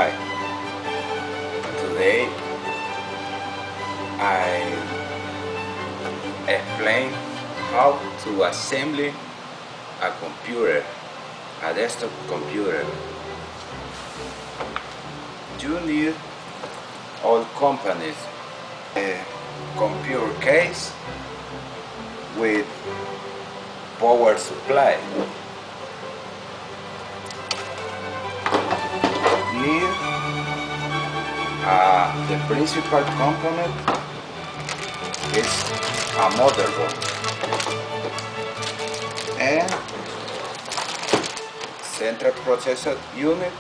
Hi. Today I explain how to assemble a computer, a desktop computer. You need all components: a computer case with power supply, need the principal component is a motherboard and central processor unit.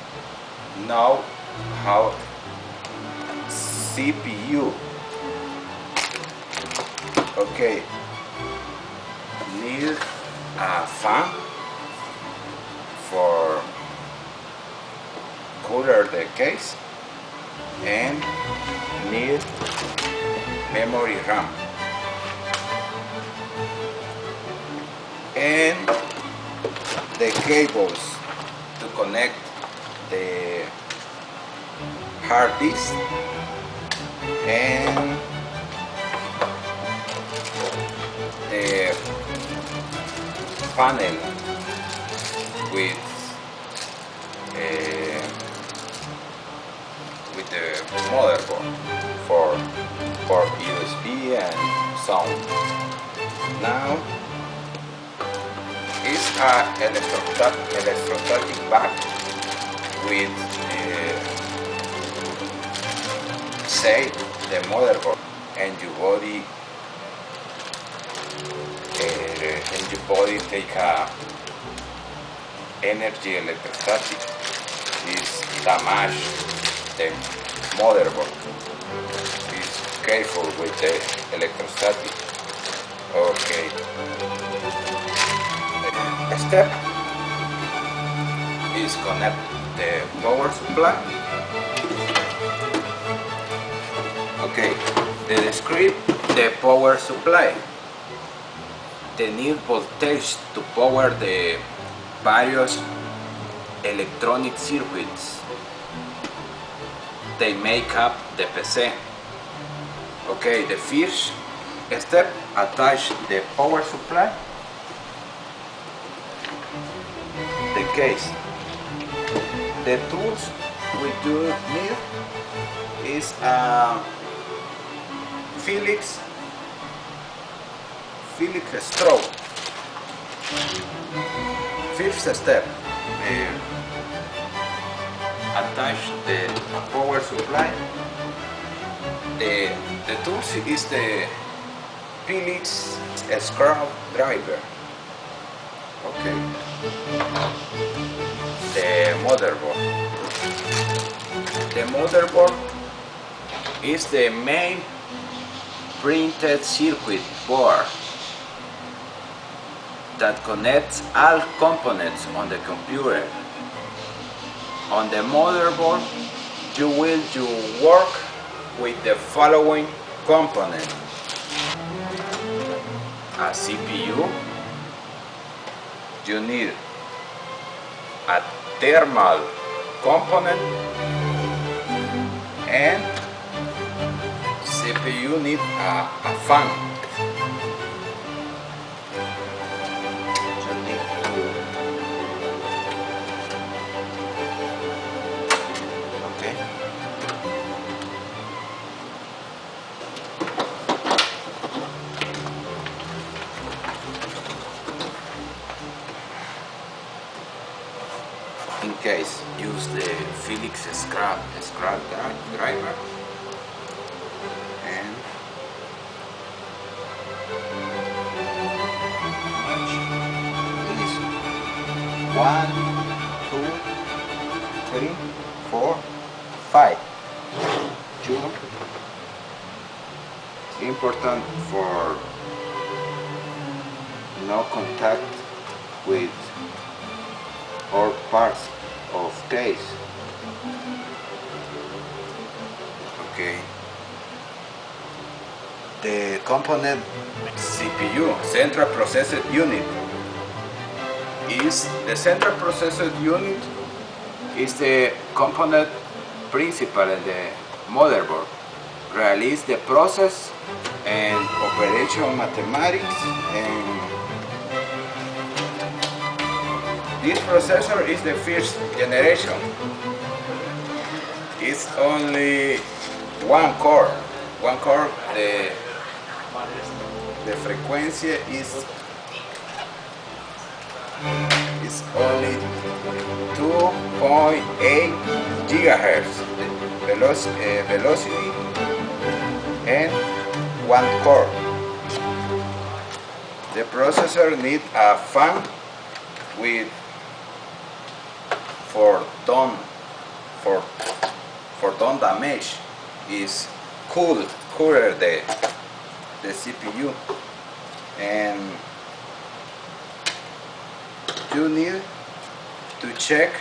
Now how CPU. Okay, need a fan for cooler the case and need memory RAM and the cables to connect the hard disk and the panel with the motherboard for USB and sound. Now is a electrostatic bag with say the motherboard and your body take a energy electrostatic is damage the motherboard. Be careful with the electrostatic. Okay. The step is connect the power supply. Okay. The describe the power supply. The need voltage to power the various electronic circuits. They make up the PC. Okay, the first step, attach the power supply, the case. The tools we do need is a Phillips stroke. First step, attach the power supply. The tools is the Phillips screwdriver. Okay. The motherboard. The motherboard is the main printed circuit board that connects all components on the computer. On the motherboard, you will work with the following components: a CPU, you need a thermal component, and CPU need a fan. In case, use the Phillips screwdriver and is 1, 2, 3, 4, 5. Important for no contact with all parts of case. Okay. The component CPU, central processor unit, is the central processor unit is the component principal in the motherboard. Realize the process and operation mathematics, and this processor is the first generation. It's only one core. The frequency is only 2.8 gigahertz velocity and one core. The processor needs a fan with for don't damage is cooler the CPU, and you need to check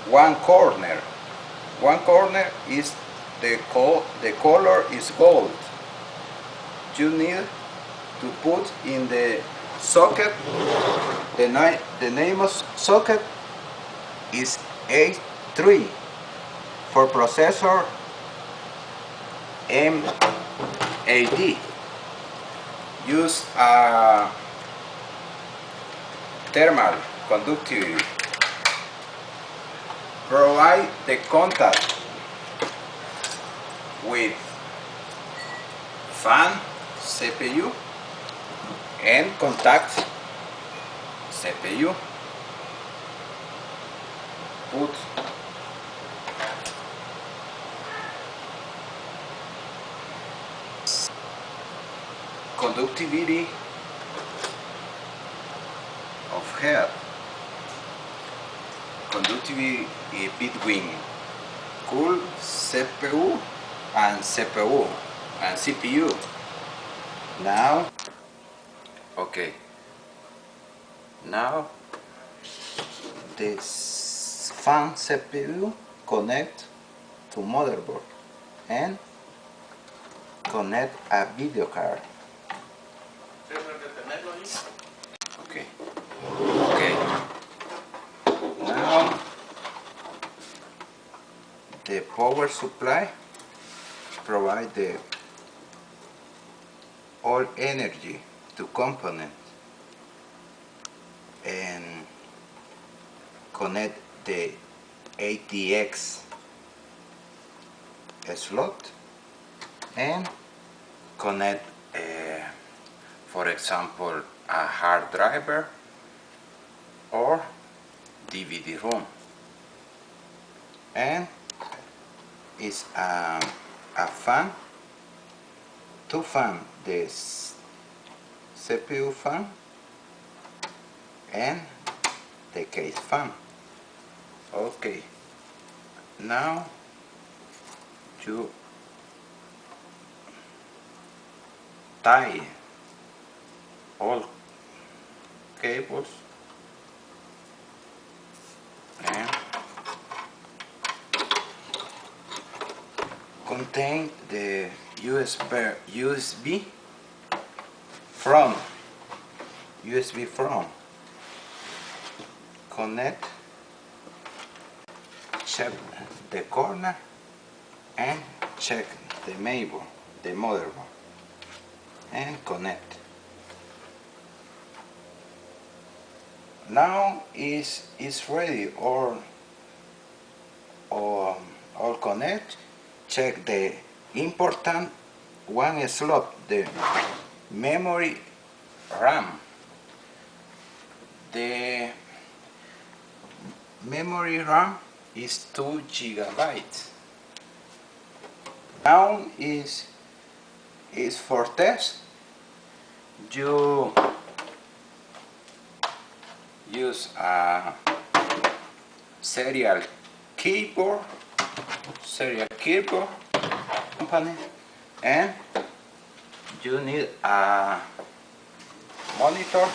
one corner. One corner is the color is gold. You need to put in the socket. The name of socket is A3 for processor MAD. Use a thermal conductivity. Provide the contact with fan CPU and contact CPU. Put conductivity of head, conductivity between cool CPU and CPU. Now, okay. Now this fan CPU connect to motherboard and connect a video card. Okay. Okay. Now the power supply provide the all energy to component and connect the ATX slot and connect for example a hard drive or DVD-ROM, and is a fan, two fan, the CPU fan and the case fan. Okay, now you tie all cables and contain the USB from connect, check the corner and check the motherboard and connect. Now is ready or all connect. Check the important one slot, the memory RAM. The memory RAM is 2 gigabytes. Now is for test. You use a serial keyboard company, and you need a monitor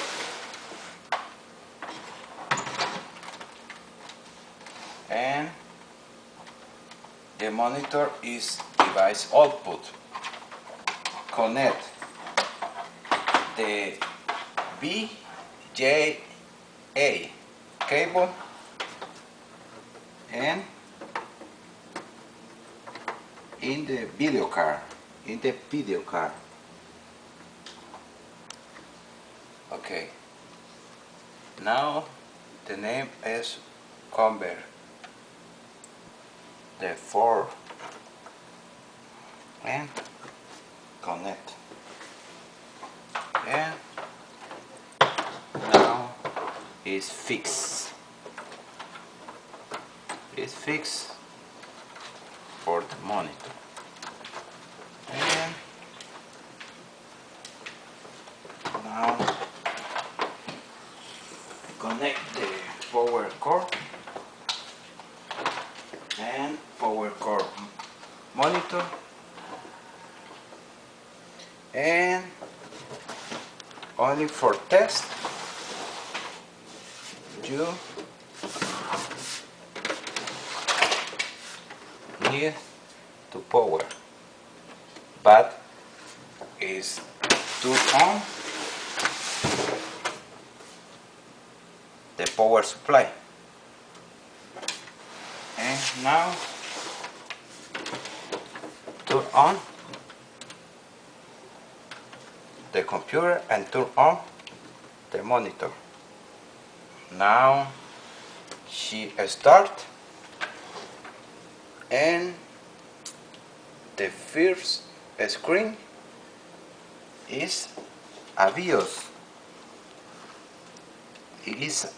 and the monitor is device output. Connect the VGA cable and in the video card. Okay, now the name is convert the 4 and connect, and now it's fixed. It's fixed for the monitor, and now connect the power cord and power cord monitor, and only for test you need to power, but is turn on the power supply, and now turn on the computer and turn on the monitor. Now she start, and the first screen is a BIOS. It is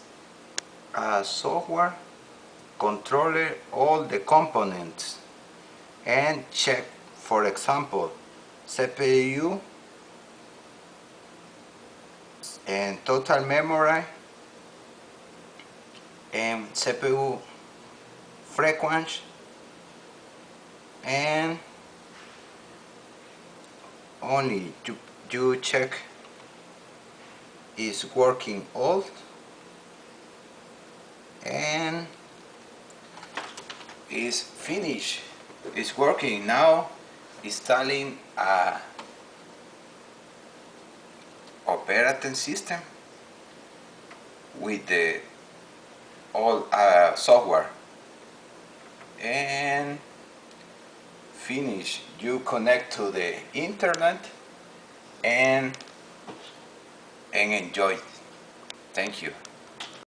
a software controller all the components and check, for example, CPU and total memory and CPU frequency, and only you check is working all, and is finished. It's working now. Installing a operating system with the all software, and finish. You connect to the internet and enjoy. Thank you.